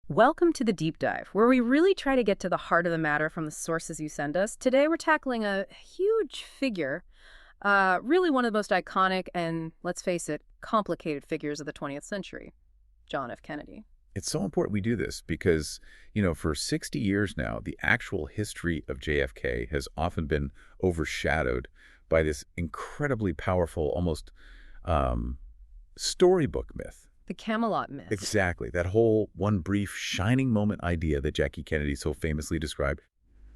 Welcome to the Deep Dive, where we really try to get to the heart of the matter from the sources you send us. Today, we're tackling a huge figure, really one of the most iconic and, let's face it, complicated figures of the 20th century, John F. Kennedy. It's so important we do this because, for 60 years now, the actual history of JFK has often been overshadowed by this incredibly powerful, almost storybook myth. The Camelot myth. Exactly. That whole one brief shining moment idea that Jackie Kennedy so famously described.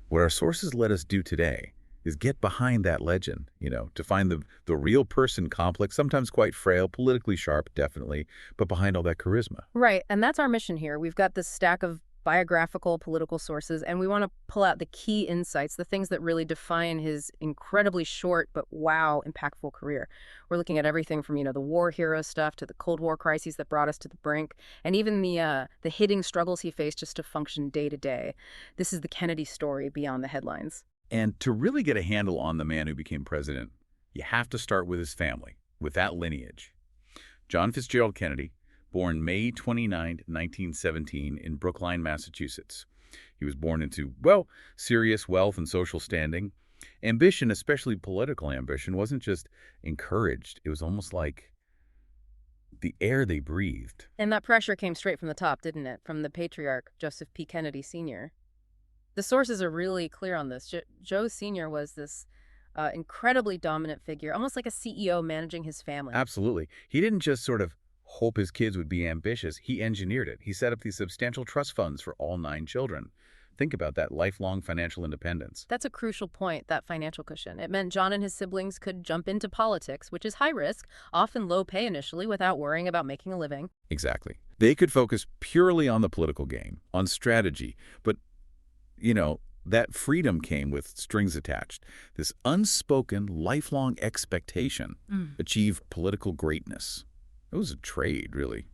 What our sources let us do today is get behind that legend, to find the real person complex, sometimes quite frail, politically sharp, definitely, but behind all that charisma. Right, and that's our mission here. We've got this stack of biographical political sources, and we want to pull out the key insights, the things that really define his incredibly short but wow, impactful career. We're looking at everything from, the war hero stuff to the Cold War crises that brought us to the brink, and even the hitting struggles he faced just to function day to day. This is the Kennedy story beyond the headlines. And to really get a handle on the man who became president, you have to start with his family, with that lineage. John Fitzgerald Kennedy, born May 29, 1917, in Brookline, Massachusetts. He was born into, serious wealth and social standing. Ambition, especially political ambition, wasn't just encouraged. It was almost like the air they breathed. And that pressure came straight from the top, didn't it? From the patriarch, Joseph P. Kennedy Sr. The sources are really clear on this. Joe Sr. was this incredibly dominant figure, almost like a CEO managing his family. Absolutely. He didn't just sort of hope his kids would be ambitious. He engineered it. He set up these substantial trust funds for all 9 children. Think about that lifelong financial independence. That's a crucial point, that financial cushion. It meant John and his siblings could jump into politics, which is high risk, often low pay initially, without worrying about making a living. Exactly. They could focus purely on the political game, on strategy. But, that freedom came with strings attached. This unspoken, lifelong expectation achieve political greatness. It was a trade, really.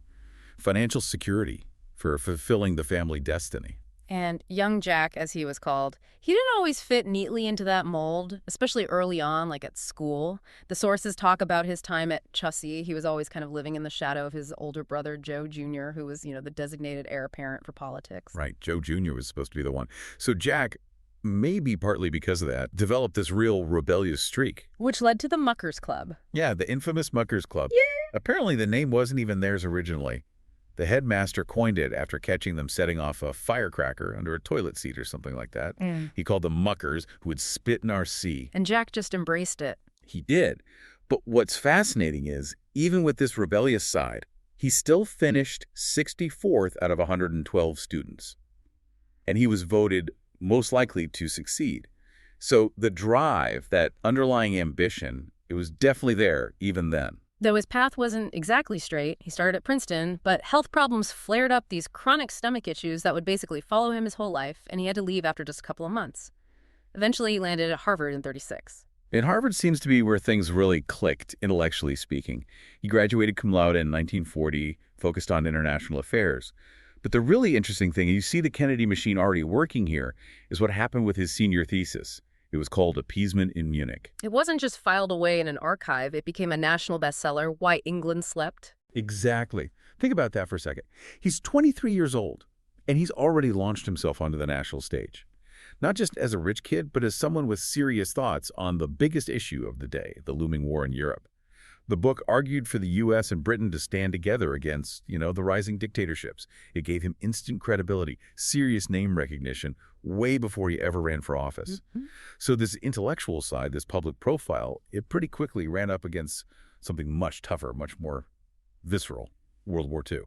Financial security for fulfilling the family destiny. And young Jack, as he was called, he didn't always fit neatly into that mold, especially early on, like at school. The sources talk about his time at Chussie. He was always kind of living in the shadow of his older brother, Joe Jr., who was, the designated heir apparent for politics. Right. Joe Jr. was supposed to be the one. So Jack, maybe partly because of that, developed this real rebellious streak. Which led to the Muckers Club. Yeah, the infamous Muckers Club. Yeah. Apparently the name wasn't even theirs originally. The headmaster coined it after catching them setting off a firecracker under a toilet seat or something like that. He called them muckers who would spit in our sea. And Jack just embraced it. He did. But what's fascinating is, even with this rebellious side, he still finished 64th out of 112 students. And he was voted most likely to succeed. So the drive, that underlying ambition, it was definitely there even then. Though his path wasn't exactly straight, he started at Princeton, but health problems flared up, these chronic stomach issues that would basically follow him his whole life, and he had to leave after just a couple of months. Eventually, he landed at Harvard in '36. And Harvard seems to be where things really clicked, intellectually speaking. He graduated cum laude in 1940, focused on international affairs. But the really interesting thing, you see the Kennedy machine already working here, is what happened with his senior thesis. It was called Appeasement in Munich. It wasn't just filed away in an archive. It became a national bestseller, Why England Slept. Exactly. Think about that for a second. He's 23 years old, and he's already launched himself onto the national stage. Not just as a rich kid, but as someone with serious thoughts on the biggest issue of the day, the looming war in Europe. The book argued for the U.S. and Britain to stand together against, the rising dictatorships. It gave him instant credibility, serious name recognition, way before he ever ran for office. So this intellectual side, this public profile, it pretty quickly ran up against something much tougher, much more visceral, World War II.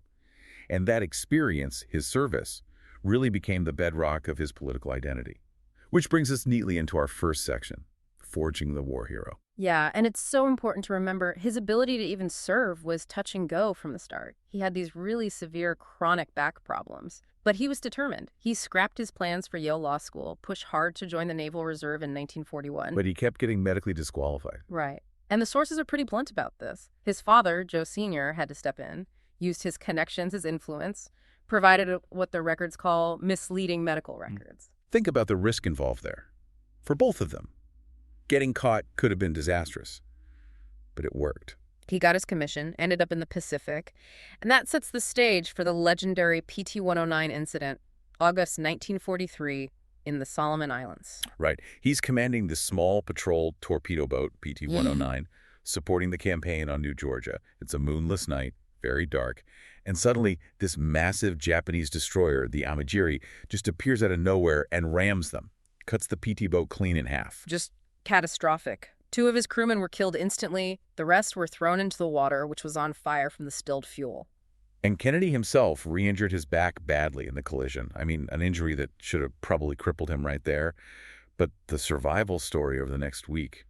And that experience, his service, really became the bedrock of his political identity. Which brings us neatly into our first section, forging the war hero. Yeah, and it's so important to remember his ability to even serve was touch and go from the start. He had these really severe chronic back problems, but he was determined. He scrapped his plans for Yale Law School, pushed hard to join the Naval Reserve in 1941. But he kept getting medically disqualified. Right. And the sources are pretty blunt about this. His father, Joe Sr., had to step in, used his connections, his influence, provided what the records call misleading medical records. Think about the risk involved there. For both of them. Getting caught could have been disastrous, but it worked. He got his commission, ended up in the Pacific, and that sets the stage for the legendary PT-109 incident, August 1943, in the Solomon Islands. Right. He's commanding the small patrol torpedo boat, Yeah. PT-109, supporting the campaign on New Georgia. It's a moonless night, very dark, and suddenly this massive Japanese destroyer, the Amagiri, just appears out of nowhere and rams them, cuts the PT boat clean in half. Just catastrophic. Two of his crewmen were killed instantly. The rest were thrown into the water, which was on fire from the spilled fuel. And Kennedy himself re-injured his back badly in the collision. I mean, an injury that should have probably crippled him right there. But the survival story over the next week,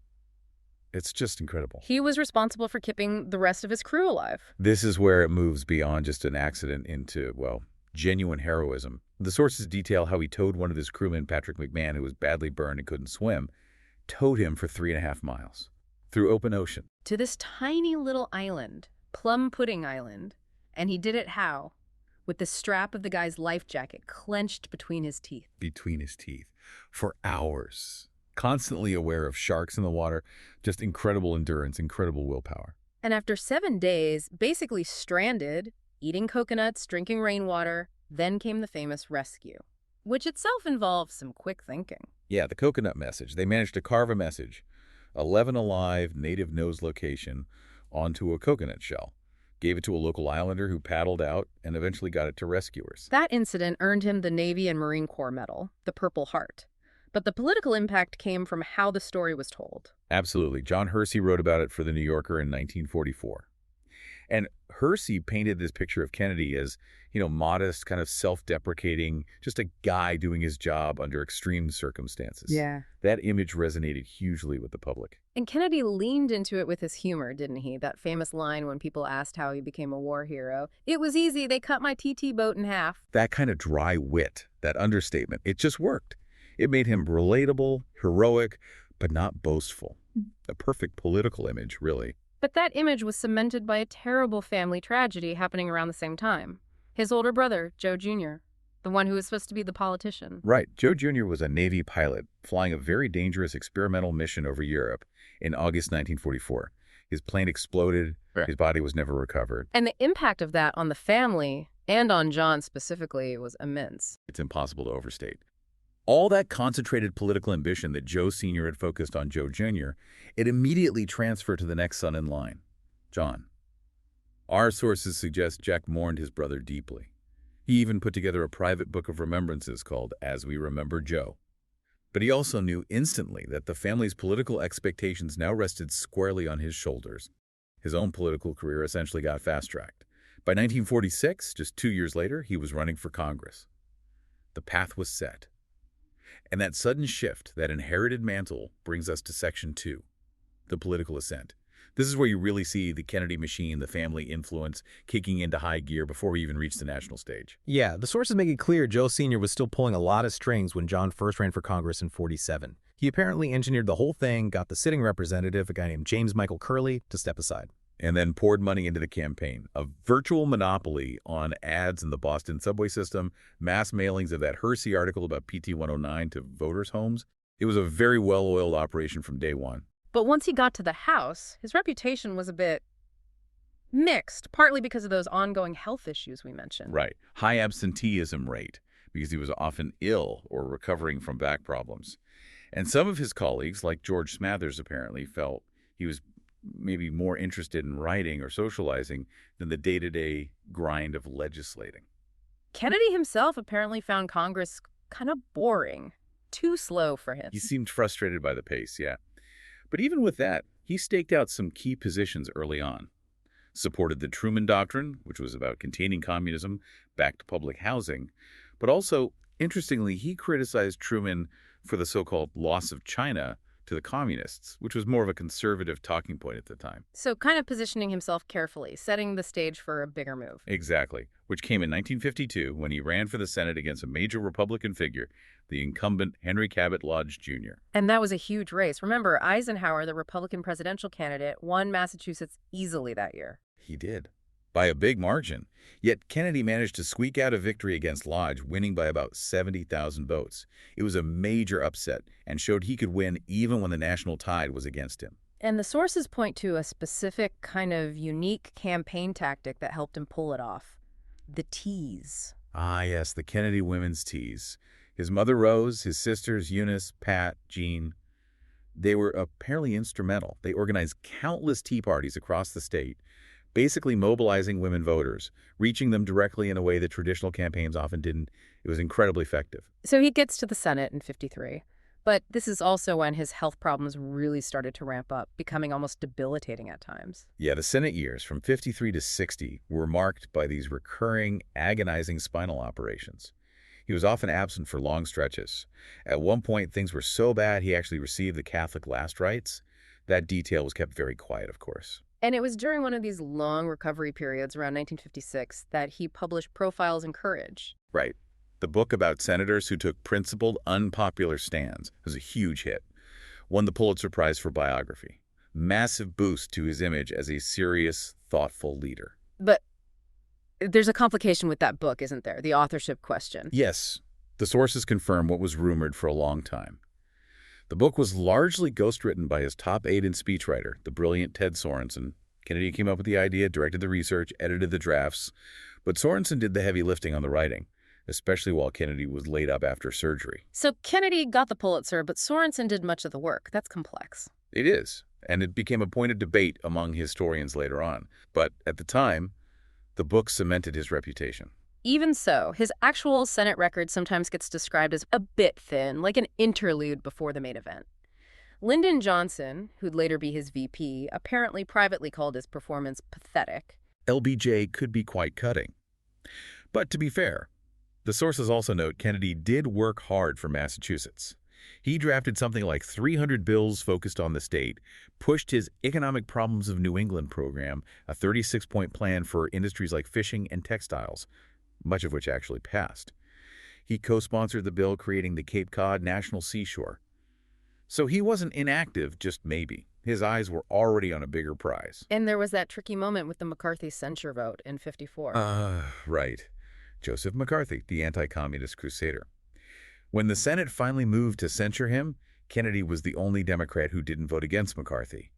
it's just incredible. He was responsible for keeping the rest of his crew alive. This is where it moves beyond just an accident into, well, genuine heroism. The sources detail how he towed one of his crewmen, Patrick McMahon, who was badly burned and couldn't swim, towed him for 3.5 miles through open ocean. To this tiny little island, Plum Pudding Island. And he did it how? With the strap of the guy's life jacket clenched between his teeth. Between his teeth. For hours. Constantly aware of sharks in the water. Just incredible endurance, incredible willpower. And after 7 days, basically stranded, eating coconuts, drinking rainwater, then came the famous rescue, which itself involves some quick thinking. Yeah, the coconut message. They managed to carve a message, 11 alive, native nose location, onto a coconut shell. Gave it to a local islander who paddled out and eventually got it to rescuers. That incident earned him the Navy and Marine Corps Medal, the Purple Heart. But the political impact came from how the story was told. Absolutely. John Hersey wrote about it for The New Yorker in 1944. And Hersey painted this picture of Kennedy as, modest, kind of self-deprecating, just a guy doing his job under extreme circumstances. Yeah. That image resonated hugely with the public. And Kennedy leaned into it with his humor, didn't he? That famous line when people asked how he became a war hero. It was easy. They cut my TT boat in half. That kind of dry wit, that understatement, it just worked. It made him relatable, heroic, but not boastful. A perfect political image, really. But that image was cemented by a terrible family tragedy happening around the same time. His older brother, Joe Jr., the one who was supposed to be the politician. Right. Joe Jr. was a Navy pilot flying a very dangerous experimental mission over Europe in August 1944. His plane exploded. His body was never recovered. And the impact of that on the family, and on John specifically, was immense. It's impossible to overstate. All that concentrated political ambition that Joe Sr. had focused on Joe Jr., it immediately transferred to the next son in line, John. Our sources suggest Jack mourned his brother deeply. He even put together a private book of remembrances called As We Remember Joe. But he also knew instantly that the family's political expectations now rested squarely on his shoulders. His own political career essentially got fast-tracked. By 1946, just 2 years later, he was running for Congress. The path was set. And that sudden shift, that inherited mantle, brings us to Section 2, the political ascent. This is where you really see the Kennedy machine, the family influence, kicking into high gear before we even reach the national stage. Yeah, the sources make it clear Joe Sr. was still pulling a lot of strings when John first ran for Congress in '47. He apparently engineered the whole thing, got the sitting representative, a guy named James Michael Curley, to step aside. And then poured money into the campaign. A virtual monopoly on ads in the Boston subway system, mass mailings of that Hersey article about PT-109 to voters' homes. It was a very well-oiled operation from day one. But once he got to the House, his reputation was a bit mixed, partly because of those ongoing health issues we mentioned. Right. High absenteeism rate, because he was often ill or recovering from back problems. And some of his colleagues, like George Smathers apparently, felt he was maybe more interested in writing or socializing than the day-to-day grind of legislating. Kennedy himself apparently found Congress kind of boring, too slow for him. He seemed frustrated by the pace, yeah. But even with that, he staked out some key positions early on. Supported the Truman Doctrine, which was about containing communism, backed public housing. But also, interestingly, he criticized Truman for the so-called loss of China to the communists, which was more of a conservative talking point at the time. So kind of positioning himself carefully, setting the stage for a bigger move. Exactly, which came in 1952 when he ran for the Senate against a major Republican figure, the incumbent Henry Cabot Lodge Jr. And that was a huge race. Remember, Eisenhower, the Republican presidential candidate, won Massachusetts easily that year. He did, by a big margin. Yet Kennedy managed to squeak out a victory against Lodge, winning by about 70,000 votes. It was a major upset and showed he could win even when the national tide was against him. And the sources point to a specific kind of unique campaign tactic that helped him pull it off. The tease. Ah, yes, the Kennedy women's teas. His mother Rose, his sisters Eunice, Pat, Jean, they were apparently instrumental. They organized countless tea parties across the state, basically mobilizing women voters, reaching them directly in a way that traditional campaigns often didn't. It was incredibly effective. So he gets to the Senate in 53. But this is also when his health problems really started to ramp up, becoming almost debilitating at times. Yeah, the Senate years from 53 to 60 were marked by these recurring, agonizing spinal operations. He was often absent for long stretches. At one point, things were so bad he actually received the Catholic last rites. That detail was kept very quiet, of course. And it was during one of these long recovery periods around 1956 that he published Profiles in Courage. Right. The book about senators who took principled, unpopular stands was a huge hit. Won the Pulitzer Prize for biography. Massive boost to his image as a serious, thoughtful leader. But there's a complication with that book, isn't there? The authorship question. Yes, the sources confirm what was rumored for a long time. The book was largely ghostwritten by his top aide and speechwriter, the brilliant Ted Sorensen. Kennedy came up with the idea, directed the research, edited the drafts, but Sorensen did the heavy lifting on the writing, especially while Kennedy was laid up after surgery. So Kennedy got the Pulitzer, but Sorensen did much of the work. That's complex. It is, and it became a point of debate among historians later on. But at the time, the book cemented his reputation. Even so, his actual Senate record sometimes gets described as a bit thin, like an interlude before the main event. Lyndon Johnson, who'd later be his VP, apparently privately called his performance pathetic. LBJ could be quite cutting. But to be fair, the sources also note Kennedy did work hard for Massachusetts. He drafted something like 300 bills focused on the state, pushed his Economic Problems of New England program, a 36-point plan for industries like fishing and textiles, much of which actually passed. He co-sponsored the bill creating the Cape Cod National Seashore. So he wasn't inactive, just maybe. His eyes were already on a bigger prize. And there was that tricky moment with the McCarthy censure vote in 54. Right. Joseph McCarthy, the anti-communist crusader. When the Senate finally moved to censure him, Kennedy was the only Democrat who didn't vote against McCarthy.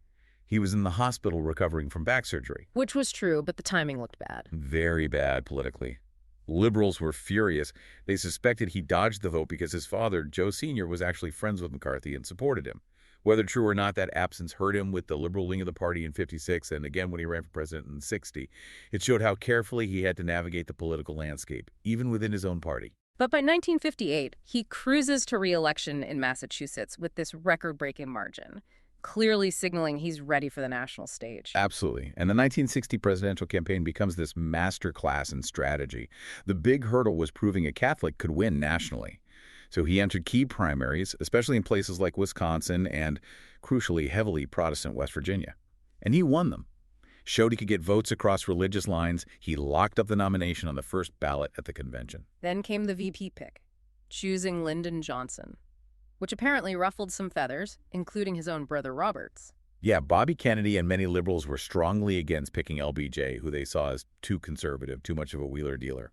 He was in the hospital recovering from back surgery. Which was true, but the timing looked bad. Very bad politically. Liberals were furious. They suspected he dodged the vote because his father, Joe Sr., was actually friends with McCarthy and supported him. Whether true or not, that absence hurt him with the liberal wing of the party in 56 and again when he ran for president in 60. It showed how carefully he had to navigate the political landscape, even within his own party. But by 1958, he cruises to re-election in Massachusetts with this record-breaking margin, clearly signaling he's ready for the national stage. Absolutely. And the 1960 presidential campaign becomes this masterclass in strategy. The big hurdle was proving a Catholic could win nationally. So he entered key primaries, especially in places like Wisconsin and, crucially, heavily Protestant West Virginia. And he won them. Showed he could get votes across religious lines. He locked up the nomination on the first ballot at the convention. Then came the VP pick, choosing Lyndon Johnson, which apparently ruffled some feathers, including his own brother Robert's. Yeah, Bobby Kennedy and many liberals were strongly against picking LBJ, who they saw as too conservative, too much of a wheeler-dealer.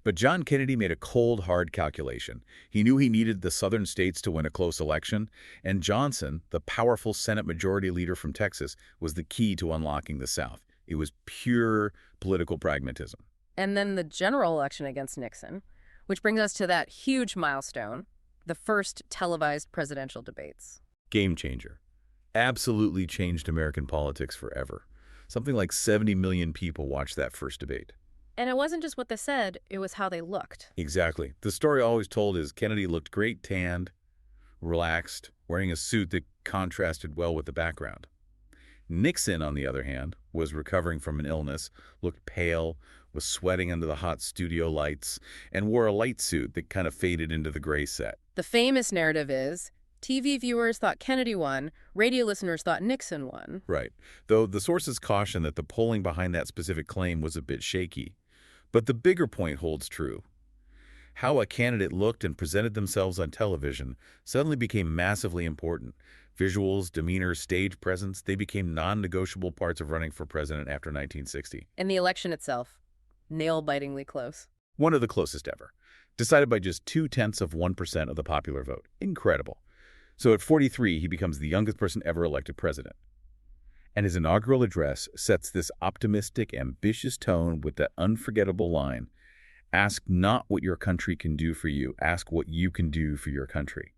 But John Kennedy made a cold, hard calculation. He knew he needed the southern states to win a close election, and Johnson, the powerful Senate Majority Leader from Texas, was the key to unlocking the South. It was pure political pragmatism. And then the general election against Nixon, which brings us to that huge milestone, the first televised presidential debates. Game changer. Absolutely changed American politics forever. Something like 70 million people watched that first debate. And it wasn't just what they said, it was how they looked. Exactly. The story always told is Kennedy looked great tanned, relaxed, wearing a suit that contrasted well with the background. Nixon, on the other hand, was recovering from an illness, looked pale, was sweating under the hot studio lights, and wore a light suit that kind of faded into the gray set. The famous narrative is, TV viewers thought Kennedy won, radio listeners thought Nixon won. Right. Though the sources caution that the polling behind that specific claim was a bit shaky. But the bigger point holds true. How a candidate looked and presented themselves on television suddenly became massively important. Visuals, demeanor, stage presence, they became non-negotiable parts of running for president after 1960. And the election itself, nail-bitingly close. One of the closest ever. Decided by just 0.2% of the popular vote. Incredible. So at 43, he becomes the youngest person ever elected president. And his inaugural address sets this optimistic, ambitious tone with that unforgettable line, "Ask not what your country can do for you, ask what you can do for your country."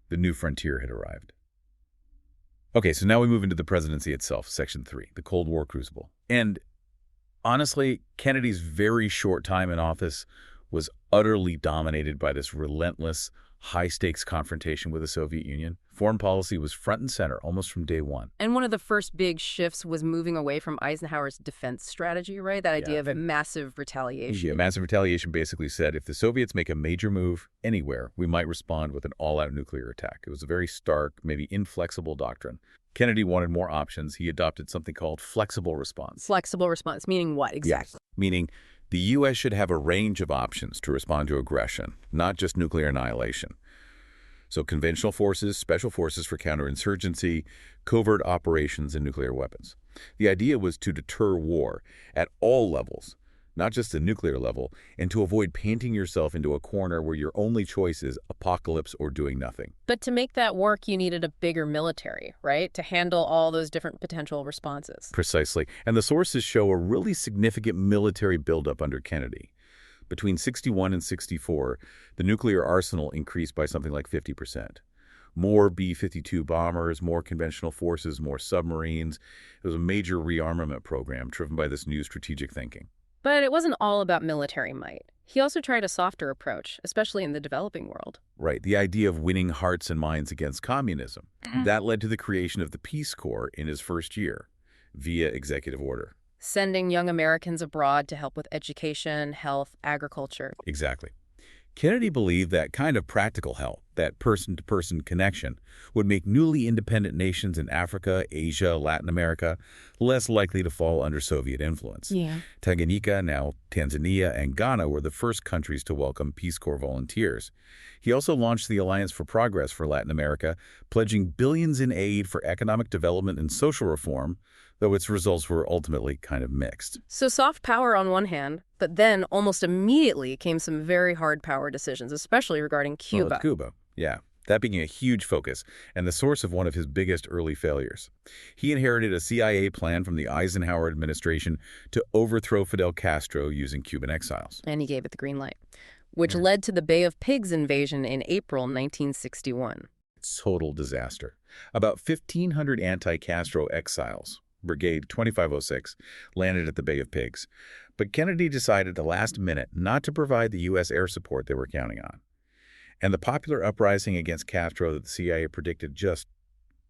The new frontier had arrived. Okay, so now we move into the presidency itself, Section 3, the Cold War crucible. And honestly, Kennedy's very short time in office was utterly dominated by this relentless, high-stakes confrontation with the Soviet Union. Foreign policy was front and center almost from day one. And one of the first big shifts was moving away from Eisenhower's defense strategy, right? That idea of massive retaliation. Yeah, massive retaliation basically said if the Soviets make a major move anywhere, we might respond with an all-out nuclear attack. It was a very stark, maybe inflexible doctrine. Kennedy wanted more options. He adopted something called flexible response. Flexible response, meaning what exactly? Yes. Meaning the U.S. should have a range of options to respond to aggression, not just nuclear annihilation. So conventional forces, special forces for counterinsurgency, covert operations, and nuclear weapons. The idea was to deter war at all levels, not just the nuclear level, and to avoid painting yourself into a corner where your only choice is apocalypse or doing nothing. But to make that work, you needed a bigger military, right? To handle all those different potential responses. Precisely. And the sources show a really significant military buildup under Kennedy. Between 61 and 64, the nuclear arsenal increased by something like 50%. More B-52 bombers, more conventional forces, more submarines. It was a major rearmament program driven by this new strategic thinking. But it wasn't all about military might. He also tried a softer approach, especially in the developing world. Right, the idea of winning hearts and minds against communism. That led to the creation of the Peace Corps in his first year, via executive order. Sending young Americans abroad to help with education, health, agriculture. Exactly. Kennedy believed that kind of practical help, that person-to-person connection, would make newly independent nations in Africa, Asia, Latin America less likely to fall under Soviet influence. Yeah. Tanganyika, now Tanzania, and Ghana were the first countries to welcome Peace Corps volunteers. He also launched the Alliance for Progress for Latin America, pledging billions in aid for economic development and social reform, though its results were ultimately kind of mixed. So soft power on one hand, but then almost immediately came some very hard power decisions, especially regarding Cuba. Well, Cuba, yeah. That being a huge focus and the source of one of his biggest early failures. He inherited a CIA plan from the Eisenhower administration to overthrow Fidel Castro using Cuban exiles. And he gave it the green light, which led to the Bay of Pigs invasion in April 1961. Total disaster. About 1,500 anti-Castro exiles, Brigade 2506, landed at the Bay of Pigs. But Kennedy decided at the last minute not to provide the U.S. air support they were counting on. And the popular uprising against Castro that the CIA predicted just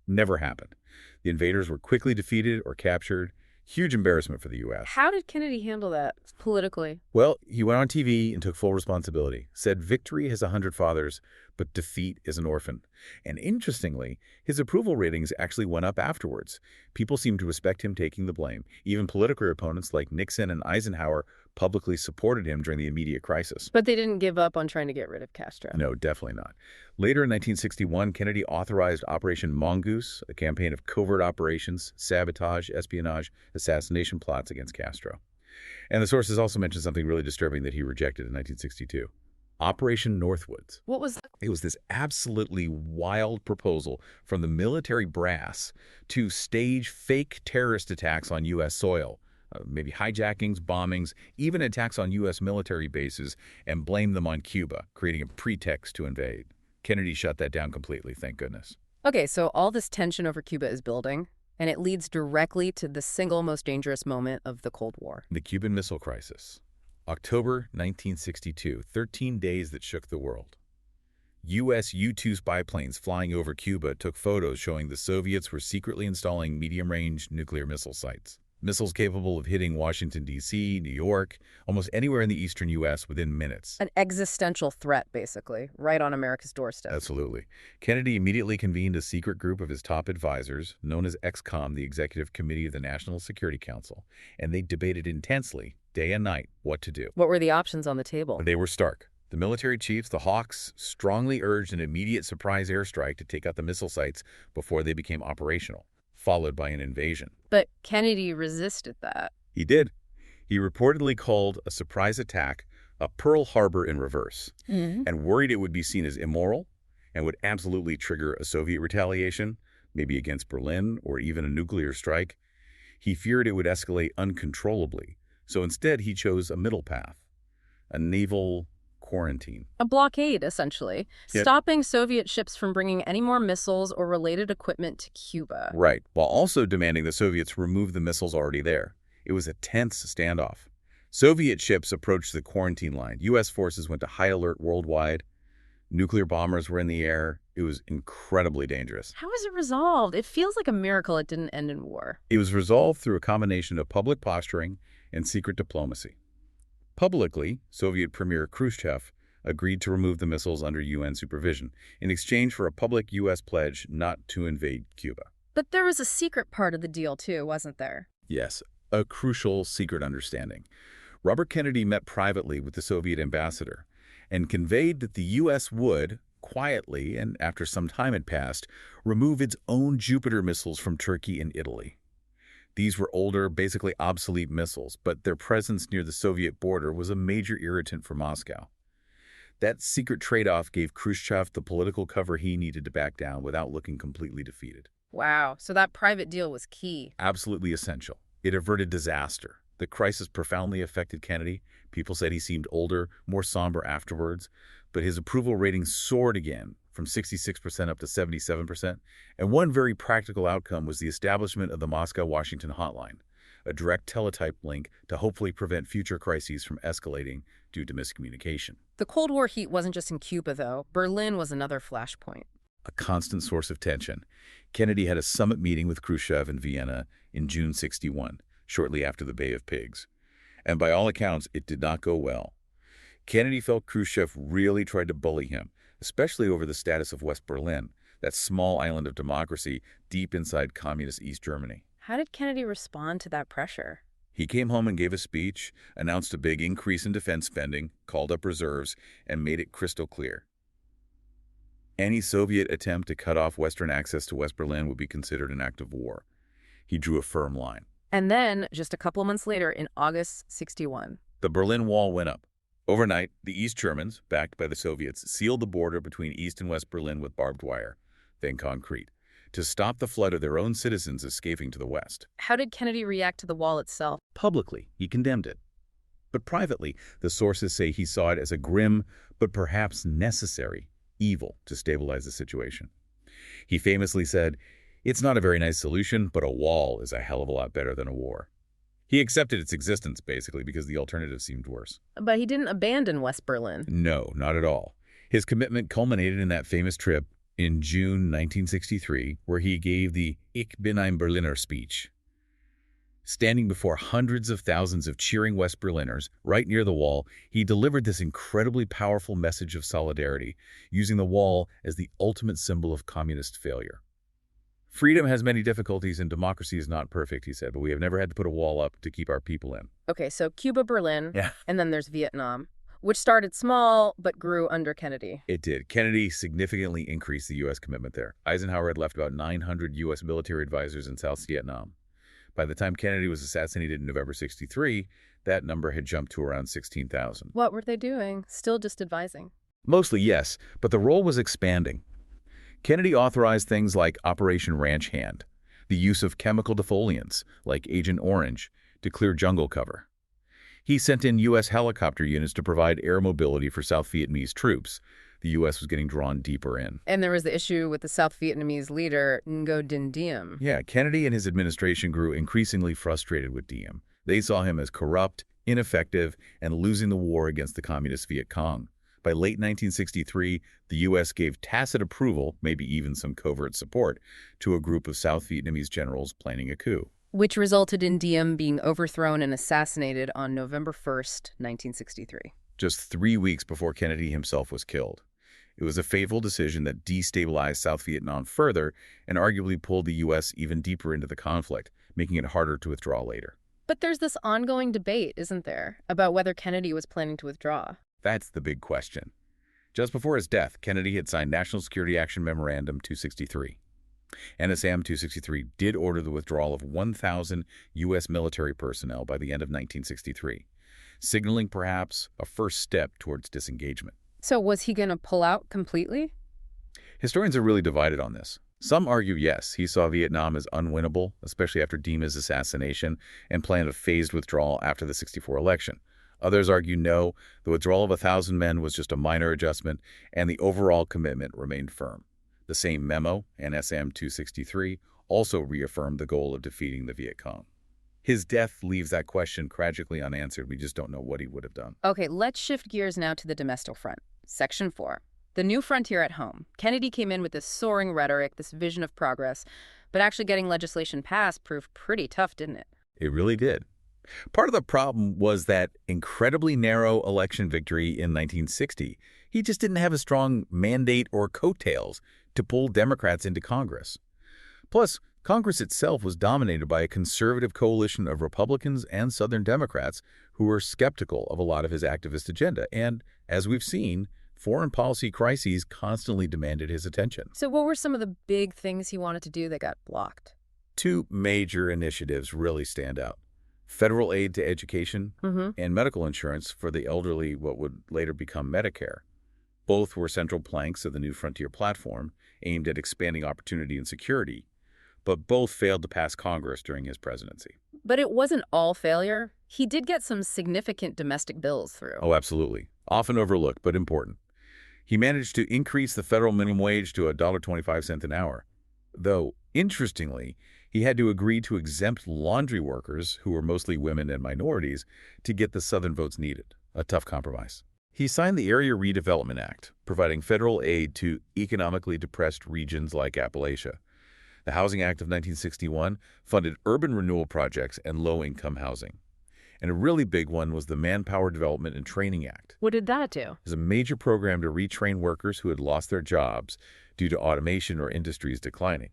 never happened. The invaders were quickly defeated or captured. Huge embarrassment for the U.S. How did Kennedy handle that politically? Well, he went on TV and took full responsibility, said victory has 100 fathers, but defeat is an orphan. And interestingly, his approval ratings actually went up afterwards. People seemed to respect him taking the blame. Even political opponents like Nixon and Eisenhower publicly supported him during the immediate crisis. But they didn't give up on trying to get rid of Castro. No, definitely not. Later in 1961, Kennedy authorized Operation Mongoose, a campaign of covert operations, sabotage, espionage, assassination plots against Castro. And the sources also mentioned something really disturbing that he rejected in 1962. Operation Northwoods. What was that? It was this absolutely wild proposal from the military brass to stage fake terrorist attacks on U.S. soil. Maybe hijackings, bombings, even attacks on U.S. military bases, and blame them on Cuba, creating a pretext to invade. Kennedy shut that down completely, thank goodness. Okay, so all this tension over Cuba is building, and it leads directly to the single most dangerous moment of the Cold War. The Cuban Missile Crisis. October 1962, 13 days that shook the world. U.S. U-2 spy planes flying over Cuba took photos showing the Soviets were secretly installing medium-range nuclear missile sites. Missiles capable of hitting Washington, D.C., New York, almost anywhere in the eastern U.S. within minutes. An existential threat, basically, right on America's doorstep. Absolutely. Kennedy immediately convened a secret group of his top advisors, known as ExComm, the Executive Committee of the National Security Council, and they debated intensely, day and night, what to do. What were the options on the table? They were stark. The military chiefs, the Hawks, strongly urged an immediate surprise airstrike to take out the missile sites before they became operational, followed by an invasion. But Kennedy resisted that. He did. He reportedly called a surprise attack a Pearl Harbor in reverse, and worried it would be seen as immoral and would absolutely trigger a Soviet retaliation, maybe against Berlin or even a nuclear strike. He feared it would escalate uncontrollably, so instead he chose a middle path, a naval quarantine. A blockade, essentially, Yep. stopping Soviet ships from bringing any more missiles or related equipment to Cuba. Right, while also demanding the Soviets remove the missiles already there. It was a tense standoff. Soviet ships approached the quarantine line. U.S. forces went to high alert worldwide. Nuclear bombers were in the air. It was incredibly dangerous. How was it resolved? It feels like a miracle it didn't end in war. It was resolved through a combination of public posturing and secret diplomacy. Publicly, Soviet Premier Khrushchev agreed to remove the missiles under UN supervision in exchange for a public U.S. pledge not to invade Cuba. But there was a secret part of the deal, too, wasn't there? Yes, a crucial secret understanding. Robert Kennedy met privately with the Soviet ambassador and conveyed that the U.S. would, quietly and after some time had passed, remove its own Jupiter missiles from Turkey and Italy. These were older, basically obsolete missiles, but their presence near the Soviet border was a major irritant for Moscow. That secret trade-off gave Khrushchev the political cover he needed to back down without looking completely defeated. Wow, so that private deal was key. Absolutely essential. It averted disaster. The crisis profoundly affected Kennedy. People said he seemed older, more somber afterwards, but his approval rating soared again from 66% up to 77%. And one very practical outcome was the establishment of the Moscow-Washington hotline, a direct teletype link to hopefully prevent future crises from escalating due to miscommunication. The Cold War heat wasn't just in Cuba, though. Berlin was another flashpoint. A constant source of tension. Kennedy had a summit meeting with Khrushchev in Vienna in June '61, shortly after the Bay of Pigs. And by all accounts, it did not go well. Kennedy felt Khrushchev really tried to bully him, especially over the status of West Berlin, that small island of democracy deep inside communist East Germany. How did Kennedy respond to that pressure? He came home and gave a speech, announced a big increase in defense spending, called up reserves, and made it crystal clear. Any Soviet attempt to cut off Western access to West Berlin would be considered an act of war. He drew a firm line. And then, just a couple months later, in August '61, The Berlin Wall went up. Overnight, the East Germans, backed by the Soviets, sealed the border between East and West Berlin with barbed wire, then concrete, to stop the flood of their own citizens escaping to the West. how did Kennedy react to the wall itself? Publicly, he condemned it. But privately, the sources say he saw it as a grim, but perhaps necessary, evil to stabilize the situation. He famously said, "It's not a very nice solution, but a wall is a hell of a lot better than a war." He accepted its existence, basically, because the alternative seemed worse. But he didn't abandon West Berlin. No, not at all. His commitment culminated in that famous trip in June 1963, where he gave the Ich bin ein Berliner speech. Standing before hundreds of thousands of cheering West Berliners right near the wall, he delivered this incredibly powerful message of solidarity, using the wall as the ultimate symbol of communist failure. "Freedom has many difficulties and democracy is not perfect," he said, "but we have never had to put a wall up to keep our people in." Okay, so Cuba, Berlin, Yeah. and then there's Vietnam, which started small but grew under Kennedy. It did. Kennedy significantly increased the U.S. commitment there. Eisenhower had left about 900 U.S. military advisors in South Vietnam. By the time Kennedy was assassinated in November '63, that number had jumped to around 16,000. What were they doing? Still just advising. Mostly, yes, but the role was expanding. Kennedy authorized things like Operation Ranch Hand, the use of chemical defoliants, like Agent Orange, to clear jungle cover. He sent in U.S. helicopter units to provide air mobility for South Vietnamese troops. The U.S. was getting drawn deeper in. And there was the issue with the South Vietnamese leader, Ngo Dinh Diem. Yeah, Kennedy and his administration grew increasingly frustrated with Diem. They saw him as corrupt, ineffective, and losing the war against the communist Viet Cong. By late 1963, the U.S. gave tacit approval, maybe even some covert support, to a group of South Vietnamese generals planning a coup. Which resulted in Diem being overthrown and assassinated on November 1st, 1963. Just 3 weeks before Kennedy himself was killed. It was a fateful decision that destabilized South Vietnam further and arguably pulled the U.S. even deeper into the conflict, making it harder to withdraw later. But there's this ongoing debate, isn't there, about whether Kennedy was planning to withdraw. That's the big question. Just before his death, Kennedy had signed National Security Action Memorandum 263. NSM 263 did order the withdrawal of 1,000 U.S. military personnel by the end of 1963, signaling perhaps a first step towards disengagement. So was he going to pull out completely? Historians are really divided on this. Some argue yes, he saw Vietnam as unwinnable, especially after Dima's assassination, and planned a phased withdrawal after the '64 election. Others argue no, the withdrawal of 1,000 men was just a minor adjustment, and the overall commitment remained firm. The same memo, NSM 263, also reaffirmed the goal of defeating the Viet Cong. His death leaves that question tragically unanswered. We just don't know what he would have done. Okay, let's shift gears now to the domestic front. Section 4. The new frontier at home. Kennedy came in with this soaring rhetoric, this vision of progress, but actually getting legislation passed proved pretty tough, didn't it? It really did. Part of the problem was that incredibly narrow election victory in 1960. He just didn't have a strong mandate or coattails to pull Democrats into Congress. Plus, Congress itself was dominated by a conservative coalition of Republicans and Southern Democrats who were skeptical of a lot of his activist agenda. And, as we've seen, foreign policy crises constantly demanded his attention. So what were some of the big things he wanted to do that got blocked? Two major initiatives really stand out. Federal aid to education and medical insurance for the elderly, what would later become Medicare. Both were central planks of the New Frontier platform aimed at expanding opportunity and security, but both failed to pass Congress during his presidency. But it wasn't all failure. He did get some significant domestic bills through. Oh, absolutely. Often overlooked, but important. He managed to increase the federal minimum wage to $1.25 an hour. Though, interestingly, he had to agree to exempt laundry workers, who were mostly women and minorities, to get the Southern votes needed. A tough compromise. He signed the Area Redevelopment Act, providing federal aid to economically depressed regions like Appalachia. The Housing Act of 1961 funded urban renewal projects and low-income housing. And a really big one was the Manpower Development and Training Act. What did that do? It was a major program to retrain workers who had lost their jobs due to automation or industries declining,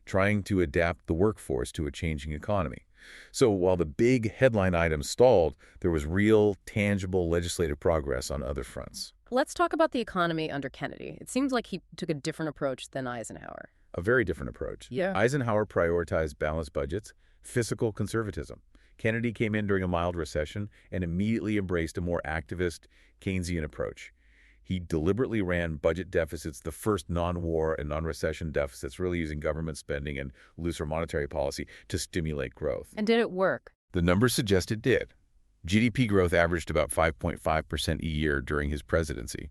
trying to adapt the workforce to a changing economy. So while the big headline items stalled, there was real, tangible legislative progress on other fronts. Let's talk about the economy under Kennedy. It seems like he took a different approach than Eisenhower. A very different approach. Yeah. Eisenhower prioritized balanced budgets, fiscal conservatism. Kennedy came in during a mild recession and immediately embraced a more activist Keynesian approach. He deliberately ran budget deficits, the first non-war and non-recession deficits, really using government spending and looser monetary policy to stimulate growth. And did it work? The numbers suggest it did. GDP growth averaged about 5.5% a year during his presidency,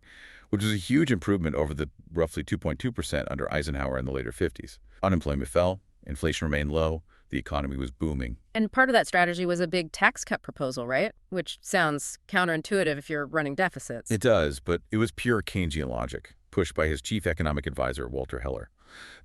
which was a huge improvement over the roughly 2.2% under Eisenhower in the later 50s. Unemployment fell, inflation remained low, the economy was booming. And part of that strategy was a big tax cut proposal, right? Which sounds counterintuitive if you're running deficits. It does, but it was pure Keynesian logic, pushed by his chief economic advisor, Walter Heller.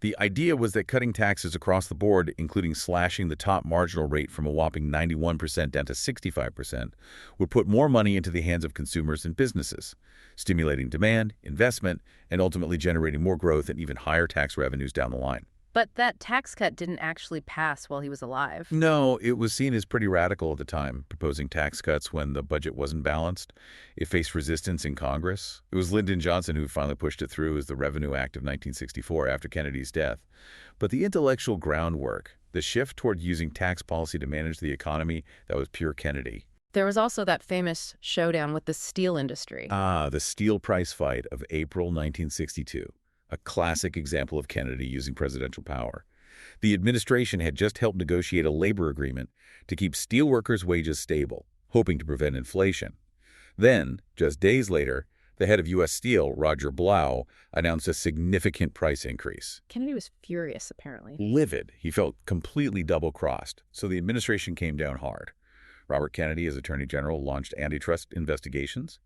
The idea was that cutting taxes across the board, including slashing the top marginal rate from a whopping 91% down to 65%, would put more money into the hands of consumers and businesses, stimulating demand, investment, and ultimately generating more growth and even higher tax revenues down the line. But that tax cut didn't actually pass while he was alive. No, it was seen as pretty radical at the time, proposing tax cuts when the budget wasn't balanced. It faced resistance in Congress. It was Lyndon Johnson who finally pushed it through as the Revenue Act of 1964 after Kennedy's death. But the intellectual groundwork, the shift toward using tax policy to manage the economy, that was pure Kennedy. There was also that famous showdown with the steel industry. The steel price fight of April 1962. A classic example of Kennedy using presidential power. The administration had just helped negotiate a labor agreement to keep steelworkers' wages stable, hoping to prevent inflation. Then, just days later, the head of U.S. Steel, Roger Blau, announced a significant price increase. Kennedy was furious, apparently. Livid. He felt completely double-crossed, so the administration came down hard. Robert Kennedy, as Attorney General, launched antitrust investigations.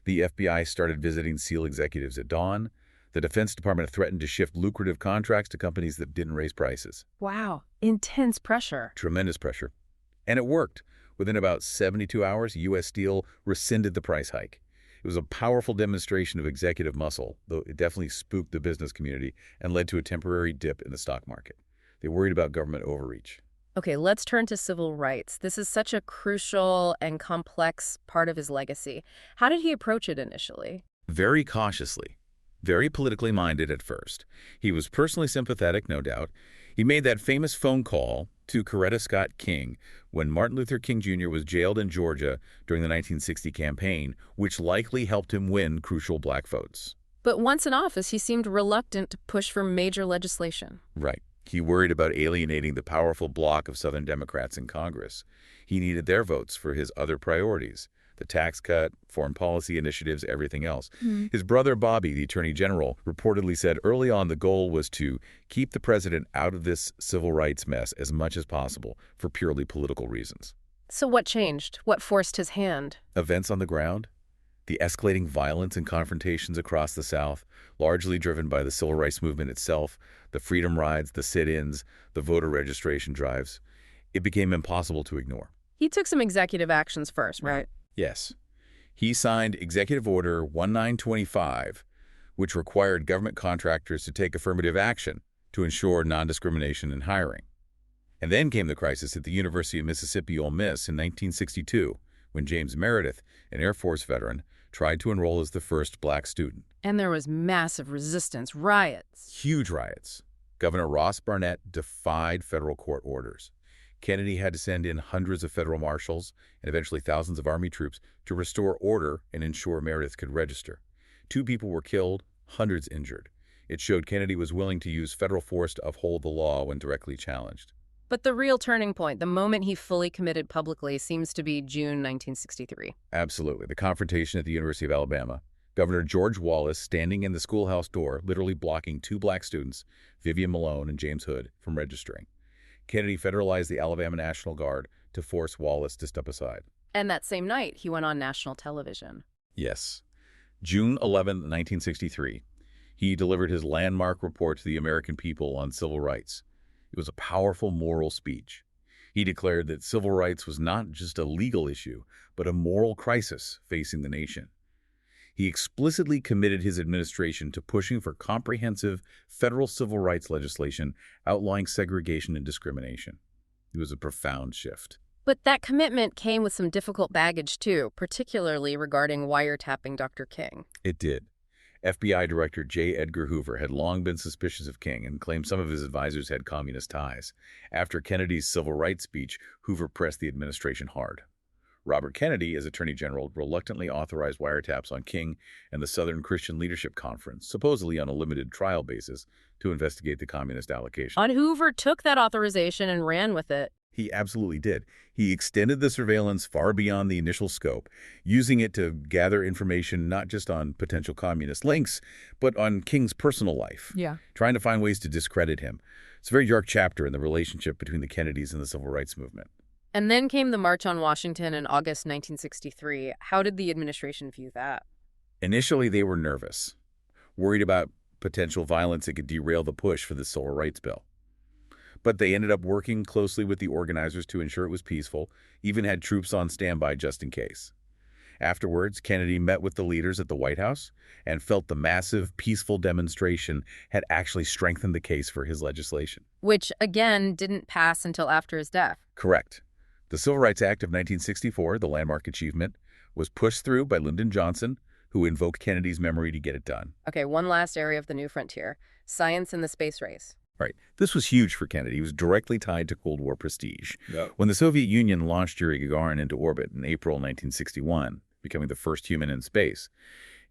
The FBI started visiting steel executives at dawn. The Defense Department threatened to shift lucrative contracts to companies that didn't raise prices. Wow. Intense pressure. Tremendous pressure. And it worked. Within about 72 hours, U.S. Steel rescinded the price hike. It was a powerful demonstration of executive muscle, though it definitely spooked the business community and led to a temporary dip in the stock market. They worried about government overreach. Okay, let's turn to civil rights. This is such a crucial and complex part of his legacy. How did he approach it initially? Very cautiously. Very politically minded at first. He was personally sympathetic, no doubt. He made that famous phone call to Coretta Scott King when Martin Luther King Jr. was jailed in Georgia during the 1960 campaign, which likely helped him win crucial black votes. But once in office, he seemed reluctant to push for major legislation. Right. He worried about alienating the powerful bloc of Southern Democrats in Congress. He needed their votes for his other priorities, the tax cut, foreign policy initiatives, everything else. His brother Bobby, the Attorney General, reportedly said early on the goal was to keep the president out of this civil rights mess as much as possible for purely political reasons. So what changed? What forced his hand? Events on the ground, the escalating violence and confrontations across the South, largely driven by the civil rights movement itself, the freedom rides, the sit-ins, the voter registration drives, it became impossible to ignore. He took some executive actions first, right? Yes. He signed Executive Order 1925, which required government contractors to take affirmative action to ensure non-discrimination in hiring. And then came the crisis at the University of Mississippi Ole Miss in 1962, when James Meredith, an Air Force veteran, tried to enroll as the first black student. And there was massive resistance, riots. Huge riots. Governor Ross Barnett defied federal court orders. Kennedy had to send in hundreds of federal marshals and eventually thousands of Army troops to restore order and ensure Meredith could register. 2 people were killed, hundreds injured. It showed Kennedy was willing to use federal force to uphold the law when directly challenged. But the real turning point, the moment he fully committed publicly, seems to be June 1963. Absolutely. The confrontation at the University of Alabama. Governor George Wallace standing in the schoolhouse door, literally blocking 2 black students, Vivian Malone and James Hood, from registering. Kennedy federalized the Alabama National Guard to force Wallace to step aside. And that same night, he went on national television. Yes. June 11, 1963, he delivered his landmark report to the American people on civil rights. It was a powerful moral speech. He declared that civil rights was not just a legal issue, but a moral crisis facing the nation. He explicitly committed his administration to pushing for comprehensive federal civil rights legislation outlawing segregation and discrimination. It was a profound shift. But that commitment came with some difficult baggage, too, particularly regarding wiretapping Dr. King. It did. FBI Director J. Edgar Hoover had long been suspicious of King and claimed some of his advisors had communist ties. After Kennedy's civil rights speech, Hoover pressed the administration hard. Robert Kennedy, as Attorney General, reluctantly authorized wiretaps on King and the Southern Christian Leadership Conference, supposedly on a limited trial basis, to investigate the communist allocation. Hoover took that authorization and ran with it. He absolutely did. He extended the surveillance far beyond the initial scope, using it to gather information not just on potential communist links, but on King's personal life, trying to find ways to discredit him. It's a very dark chapter in the relationship between the Kennedys and the civil rights movement. And then came the March on Washington in August 1963. How did the administration view that? Initially, they were nervous, worried about potential violence that could derail the push for the civil rights bill. But they ended up working closely with the organizers to ensure it was peaceful, even had troops on standby just in case. Afterwards, Kennedy met with the leaders at the White House and felt the massive, peaceful demonstration had actually strengthened the case for his legislation. Which, again, didn't pass until after his death. Correct. The Civil Rights Act of 1964, the landmark achievement, was pushed through by Lyndon Johnson, who invoked Kennedy's memory to get it done. Okay, one last area of the new frontier, science and the space race. Right. This was huge for Kennedy. He was directly tied to Cold War prestige. Yep. When the Soviet Union launched Yuri Gagarin into orbit in April 1961, becoming the first human in space,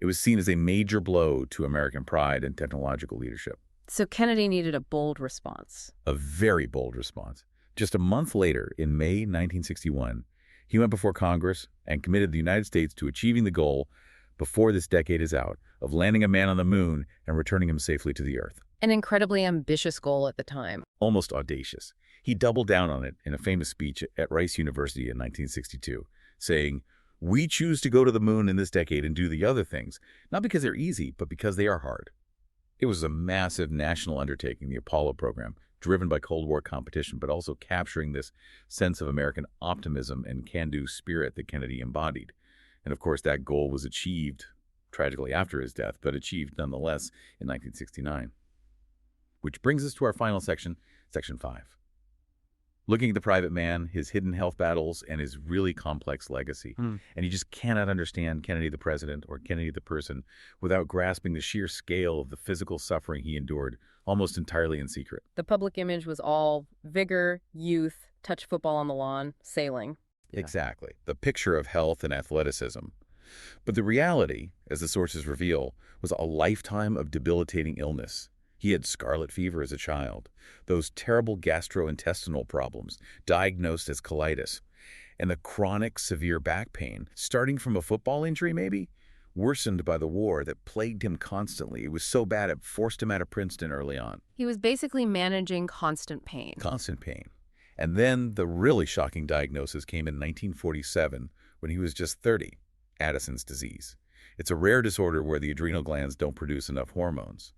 it was seen as a major blow to American pride and technological leadership. So Kennedy needed a bold response. A very bold response. Just a month later, in May 1961, he went before Congress and committed the United States to achieving the goal, before this decade is out, of landing a man on the moon and returning him safely to the Earth. An incredibly ambitious goal at the time. Almost audacious. He doubled down on it in a famous speech at Rice University in 1962, saying, "We choose to go to the moon in this decade and do the other things, not because they're easy, but because they are hard." It was a massive national undertaking, the Apollo program, driven by Cold War competition, but also capturing this sense of American optimism and can-do spirit that Kennedy embodied. And of course, that goal was achieved, tragically after his death, but achieved nonetheless in 1969. Which brings us to our final section, Section 5. Looking at the private man, his hidden health battles, and his really complex legacy. And you just cannot understand Kennedy the president or Kennedy the person without grasping the sheer scale of the physical suffering he endured, almost entirely in secret. The public image was all vigor, youth, touch football on the lawn, sailing. Exactly. The picture of health and athleticism. But the reality, as the sources reveal, was a lifetime of debilitating illness. He had scarlet fever as a child, those terrible gastrointestinal problems, diagnosed as colitis, and the chronic severe back pain, starting from a football injury maybe, worsened by the war that plagued him constantly. It was so bad it forced him out of Princeton early on. He was basically managing constant pain. Constant pain. And then the really shocking diagnosis came in 1947 when he was just 30, Addison's disease. It's a rare disorder where the adrenal glands don't produce enough hormones.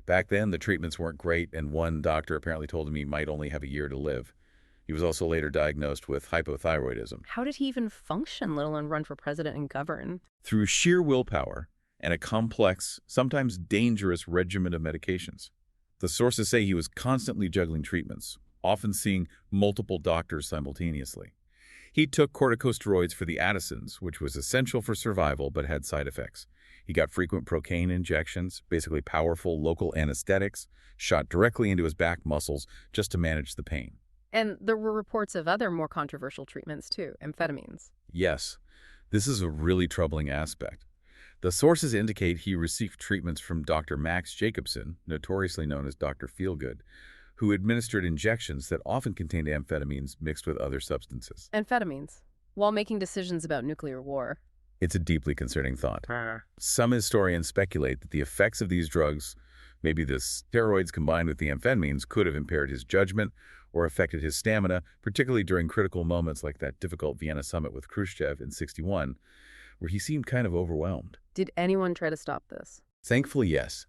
Back then, the treatments weren't great, and one doctor apparently told him he might only have a year to live. He was also later diagnosed with hypothyroidism. How did he even function, let alone run for president and govern? Through sheer willpower and a complex, sometimes dangerous regimen of medications. The sources say he was constantly juggling treatments, often seeing multiple doctors simultaneously. He took corticosteroids for the Addisons, which was essential for survival but had side effects. He got frequent procaine injections, basically powerful local anesthetics, shot directly into his back muscles just to manage the pain. And there were reports of other more controversial treatments too, amphetamines. Yes, this is a really troubling aspect. The sources indicate he received treatments from Dr. Max Jacobson, notoriously known as Dr. Feelgood, who administered injections that often contained amphetamines mixed with other substances. Amphetamines, while making decisions about nuclear war. It's a deeply concerning thought. Some historians speculate that the effects of these drugs, maybe the steroids combined with the amphetamines, could have impaired his judgment or affected his stamina, particularly during critical moments like that difficult Vienna summit with Khrushchev in '61, where he seemed kind of overwhelmed. Did anyone try to stop this? Thankfully, yes.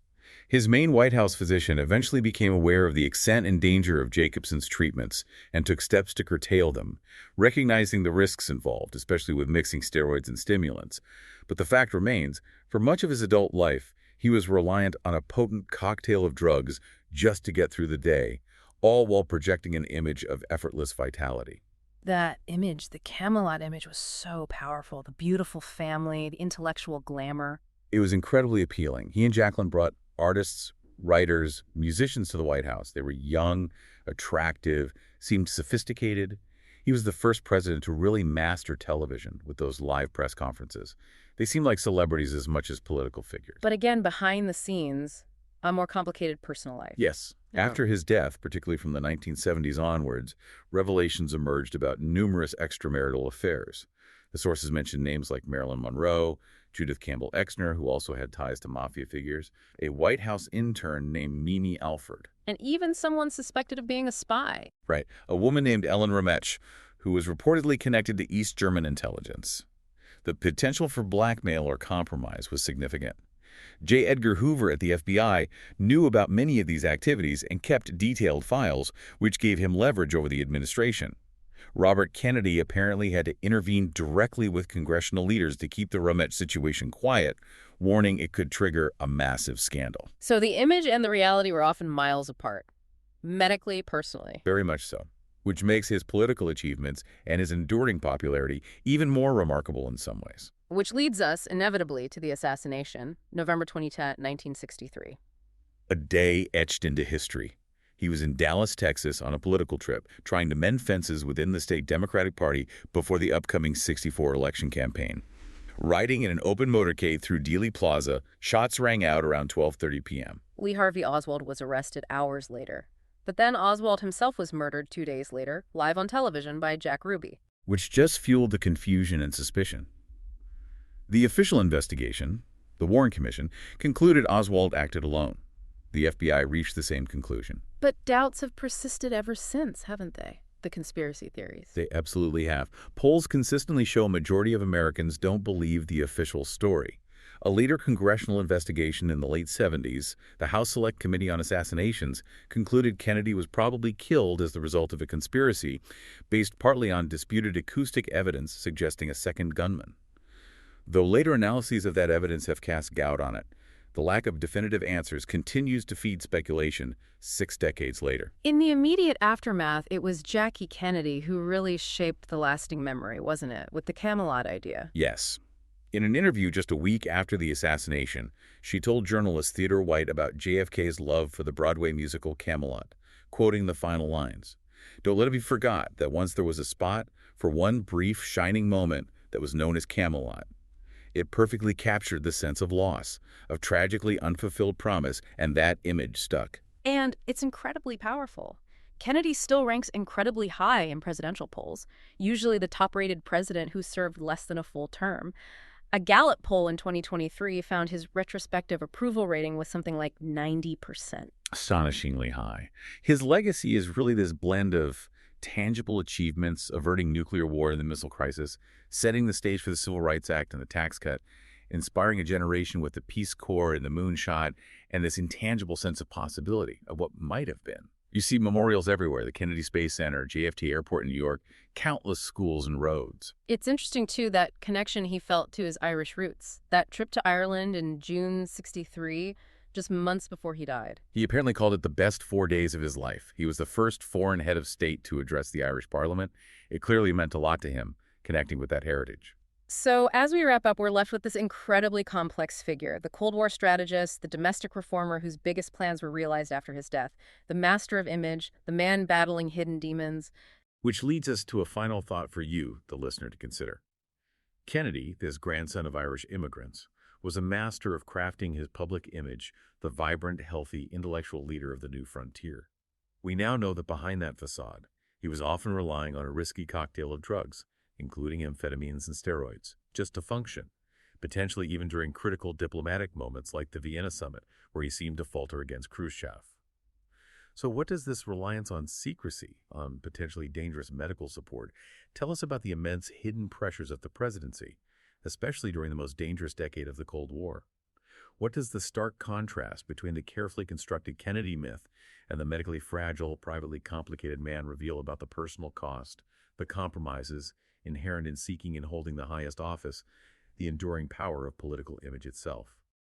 His main White House physician eventually became aware of the extent and danger of Jacobson's treatments and took steps to curtail them, recognizing the risks involved, especially with mixing steroids and stimulants. But the fact remains, for much of his adult life, he was reliant on a potent cocktail of drugs just to get through the day, all while projecting an image of effortless vitality. That image, the Camelot image, was so powerful. The beautiful family, the intellectual glamour. It was incredibly appealing. He and Jacqueline brought artists, writers, musicians to the White House. They were young, attractive, seemed sophisticated. He was the first president to really master television with those live press conferences. They seemed like celebrities as much as political figures. But again, behind the scenes, a more complicated personal life. Yes. Yeah. After his death, particularly from the 1970s onwards, revelations emerged about numerous extramarital affairs. The sources mentioned names like Marilyn Monroe, Judith Campbell Exner, who also had ties to mafia figures, a White House intern named Mimi Alford. And even someone suspected of being a spy. Right. A woman named Ellen Ramech, who was reportedly connected to East German intelligence. The potential for blackmail or compromise was significant. J. Edgar Hoover at the FBI knew about many of these activities and kept detailed files, which gave him leverage over the administration. Robert Kennedy apparently had to intervene directly with congressional leaders to keep the Ramech situation quiet, warning it could trigger a massive scandal. So the image and the reality were often miles apart, medically, personally. Very much so, which makes his political achievements and his enduring popularity even more remarkable in some ways. Which leads us, inevitably, to the assassination, November 2010, 1963. A day etched into history. He was in Dallas, Texas on a political trip, trying to mend fences within the state Democratic Party before the upcoming '64 election campaign. Riding in an open motorcade through Dealey Plaza, shots rang out around 12:30 p.m. Lee Harvey Oswald was arrested hours later. But then Oswald himself was murdered 2 days later, live on television by Jack Ruby. Which just fueled the confusion and suspicion. The official investigation, the Warren Commission, concluded Oswald acted alone. The FBI reached the same conclusion. But doubts have persisted ever since, haven't they? The conspiracy theories. They absolutely have. Polls consistently show a majority of Americans don't believe the official story. A later congressional investigation in the late 70s, the House Select Committee on Assassinations, concluded Kennedy was probably killed as the result of a conspiracy, based partly on disputed acoustic evidence suggesting a second gunman. Though later analyses of that evidence have cast doubt on it, the lack of definitive answers continues to feed speculation 6 decades later. In the immediate aftermath, it was Jackie Kennedy who really shaped the lasting memory, wasn't it, with the Camelot idea? Yes. In an interview just a week after the assassination, she told journalist Theodore White about JFK's love for the Broadway musical Camelot, quoting the final lines. "Don't let it be forgot that once there was a spot for one brief, shining moment that was known as Camelot. It perfectly captured the sense of loss, of tragically unfulfilled promise, and that image stuck. And it's incredibly powerful. Kennedy still ranks incredibly high in presidential polls, usually the top-rated president who served less than a full term. A Gallup poll in 2023 found his retrospective approval rating was something like 90%. Astonishingly high. His legacy is really this blend of tangible achievements, averting nuclear war and the missile crisis, setting the stage for the Civil Rights Act and the tax cut, inspiring a generation with the Peace Corps and the moonshot, and this intangible sense of possibility of what might have been. You see memorials everywhere, the Kennedy Space Center, JFK Airport in New York, countless schools and roads. It's interesting, too, that connection he felt to his Irish roots. That trip to Ireland in June '63, just months before he died. He apparently called it the best 4 days of his life. He was the first foreign head of state to address the Irish Parliament. It clearly meant a lot to him, connecting with that heritage. So as we wrap up, we're left with this incredibly complex figure, the Cold War strategist, the domestic reformer whose biggest plans were realized after his death, the master of image, the man battling hidden demons. Which leads us to a final thought for you, the listener, to consider. Kennedy, this grandson of Irish immigrants, was a master of crafting his public image, the vibrant, healthy, intellectual leader of the new frontier. We now know that behind that facade, he was often relying on a risky cocktail of drugs, including amphetamines and steroids, just to function, potentially even during critical diplomatic moments like the Vienna summit, where he seemed to falter against Khrushchev. So what does this reliance on secrecy, on potentially dangerous medical support, tell us about the immense hidden pressures of the presidency, especially during the most dangerous decade of the Cold War? What does the stark contrast between the carefully constructed Kennedy myth and the medically fragile, privately complicated man reveal about the personal cost, the compromises inherent in seeking and holding the highest office, the enduring power of political image itself?